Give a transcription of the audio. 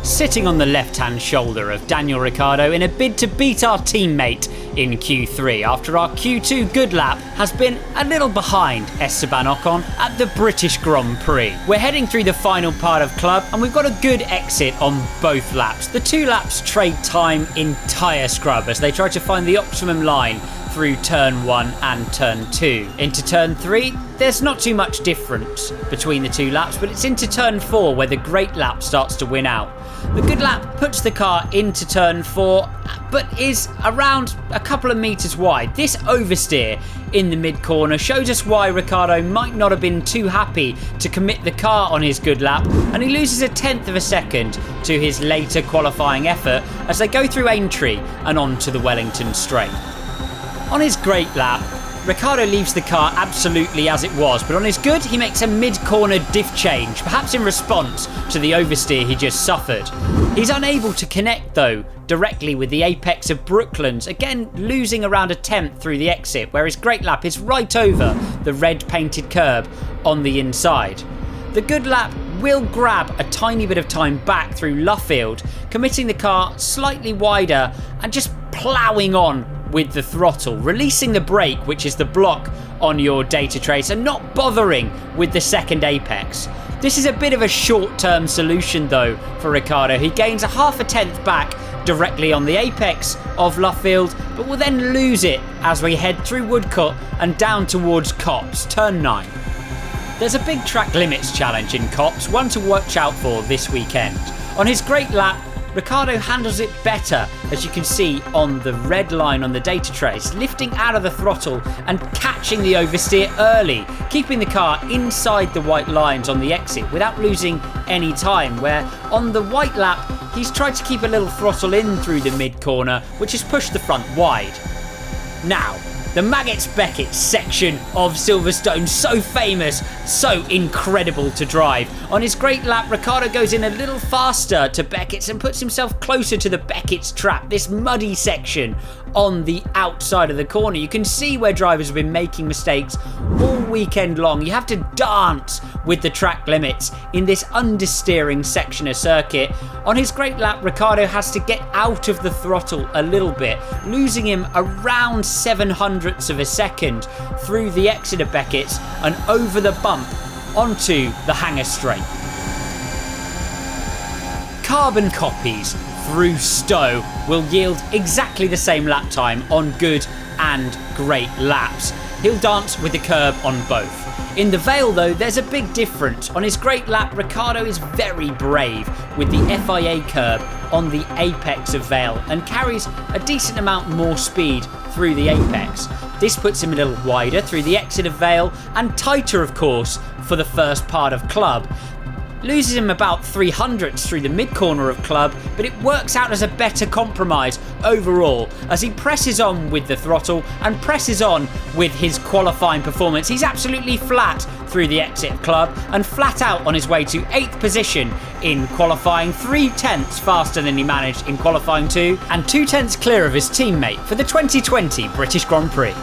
sitting on the left-hand shoulder of Daniel Ricciardo in a bid to beat our teammate in Q3 after our Q2 good lap has been a little behind Esteban Ocon at the British Grand Prix. We're heading through the final part of club and we've got a good exit on both laps. The two laps trade time in tyre scrub as they try to find the optimum line through turn 1 and turn 2. Into turn 3, there's not too much difference between the two laps, but it's into turn 4 where the great lap starts to win out. The good lap puts the car into turn 4, but is around a couple of metres wide. This oversteer in the mid-corner shows us why Ricciardo might not have been too happy to commit the car on his good lap, and he loses a tenth of a second to his later qualifying effort as they go through Aintree and onto the Wellington straight. On his great lap, Ricciardo leaves the car absolutely as it was, but on his good, he makes a mid-corner diff change, perhaps in response to the oversteer he just suffered. He's unable to connect, though, directly with the apex of Brooklands, again losing around a tenth through the exit, where his great lap is right over the red painted curb on the inside. The good lap will grab a tiny bit of time back through Luffield, committing the car slightly wider and just ploughing on with the throttle, releasing the brake, which is the block on your data trace, and not bothering with the second apex. This is a bit of a short-term solution though for Ricciardo. He gains a half a tenth back directly on the apex of Luffield, but will then lose it as we head through Woodcote and down towards Copse, turn 9. There's a big track limits challenge in Copse, one to watch out for this weekend. On his great lap, Ricciardo handles it better, as you can see on the red line on the data trace, lifting out of the throttle and catching the oversteer early, keeping the car inside the white lines on the exit without losing any time, where on the white lap he's tried to keep a little throttle in through the mid-corner, which has pushed the front wide. Now, the Maggots-Beckett section of Silverstone, so famous, so incredible to drive. On his great lap, Ricciardo goes in a little faster to Beckett's and puts himself closer to the Beckett's trap, this muddy section on the outside of the corner. You can see where drivers have been making mistakes all weekend long. You have to dance with the track limits in this understeering section of circuit. On his great lap, Ricciardo has to get out of the throttle a little bit, losing him around 700ths of a second through the exit of Beckett's and over the bump onto the hangar straight. Carbon copies through Stowe will yield exactly the same lap time on good and great laps. He'll dance with the curb on both. In the Vale though, there's a big difference. On his great lap, Ricciardo is very brave with the FIA curb on the apex of Vale and carries a decent amount more speed through the apex. This puts him a little wider through the exit of Vale and tighter, of course, for the first part of Club. Loses him about 300ths through the mid-corner of Club, but it works out as a better compromise overall as he presses on with the throttle and presses on with his qualifying performance. He's absolutely flat through the exit of Club and flat out on his way to 8th position in qualifying, 3/10ths faster than he managed in qualifying 2 and 2/10ths clear of his teammate for the 2020 British Grand Prix.